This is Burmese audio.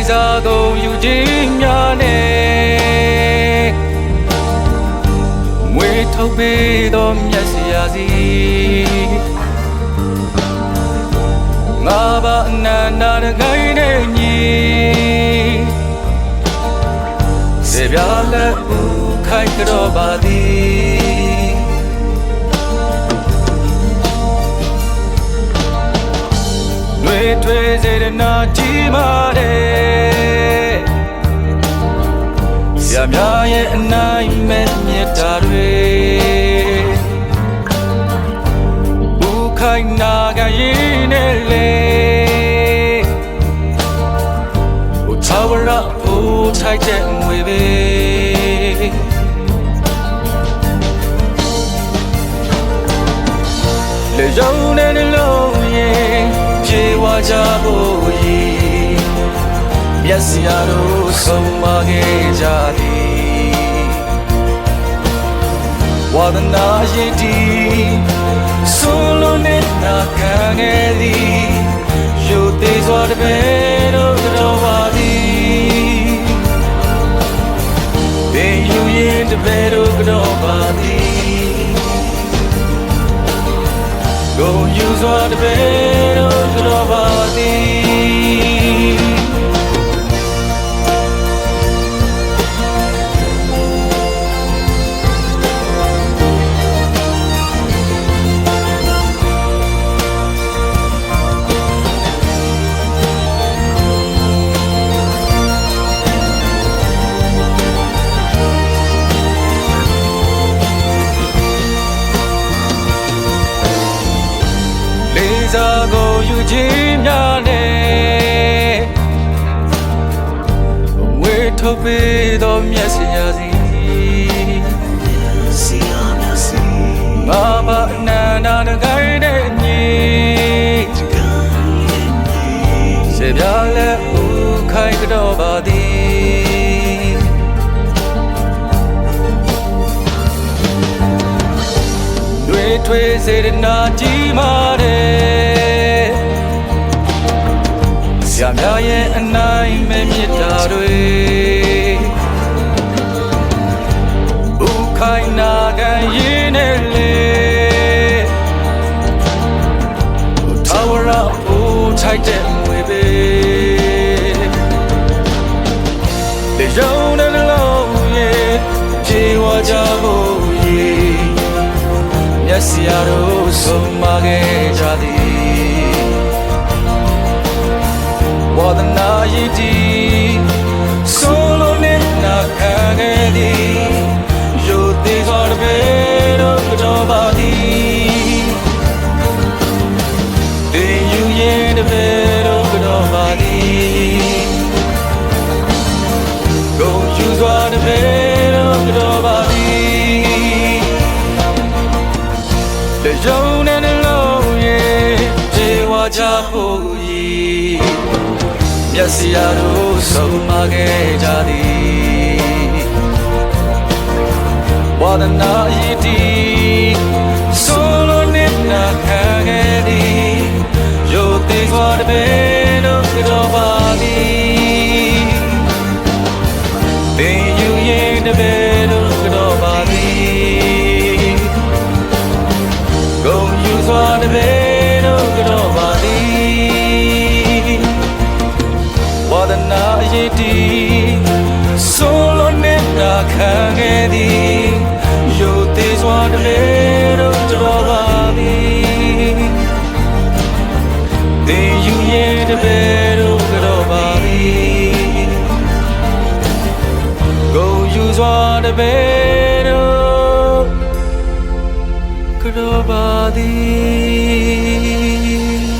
စားကုန်ယူခြင်းများနဲ့မွေထုတ်ပေးသောမျက်စရာစီငါဘာအနန္တတကိုင်းနဲ့ညီစေပြလက်ဦးခိုက်ကြောပါသည်လွေထွေးစေတဲ့နာကြီးမာတဲ့ဆရာများရဲ့အနိုင်မဲ့မြတ်တာတွေဦးခိုက်နာကရင်နဲ့လေထာဝရအိုးထိုက်တဲ့ငွေပဲလေယုံတဲ့နှလုံးရဲ့ပြေဝကြဖို့ရည်မျက်စိအားတို့ဆုံးမခဲ့ကြသည်ဝါဒနာရည်တီဆိုလိုနဲ့နာခံခဲ့သည်ယူသေးစွာတပည့်တို့တော်ပါသည်ဘယ်ယူရင်တပည့်တို့တော်ပါသည်ဂုဏ်ယူစွာတပည့်တို့တော်ပါသည်စားကိုယူခြင်းများနဲ့ဝေထုတ်ပေးသောမျက်စရာစီငါဘာအနန္တတကိုင်းတဲ့ညီစေပြလက်ဦးခိုက်ကြောပါသည်တွေထွေးစေတဲ့နာကြီးမာတဲ့ဆရာများရဲ့အနိုင်မဲ့မြတ်တာတွေဦးခိုင်နာကန်ရင်နဲ့လေထာဝရအိုးထိုက်တဲ့ငွေပဲလေယုံတဲ့နှလုံးရဲ့ပြေဝကြဖို့ရည်မျက်စိအားတို့ဆုံးမခဲ့ကြသည်ဝါဒနာရည်တီဆိုလိုနဲ့နာခံခဲ့သည်ယူသေးစွာတပည့်တို့တော်ပါသည်တင်ယူရင်တပည့်တို့တော်ပါသည်ဂုဏ်ယူစွာတပည့်တို့တော်ပါသည်လေယုံတဲ့နှလုံးရဲ့ပြေဝကြဖို့ရည်မျက်စိအားတို့ဆုံးမခဲ့ကြသည်ဝါဒနာရည်တီဆိုလိုနဲ့နာခံခဲ့သည်ယူသေးစွာတပည့်တို့တော်ပါသည်သင်ယူရင်တပည့်တို့တော်ပါသည်ဂုဏ်ယူစွာတပည့်တို့တော်ပါသည်ဝါဒနာရည်တီဆိုလိုနဲ့နာခံခဲ့သည်ယူသေးစွာတပည့်တို့တော်ပါသည်သင်ယူရင်တပည့်တို့တော်ပါသည်ဂုဏ်ယူစွာတပည့်တို့တော်ပါသည်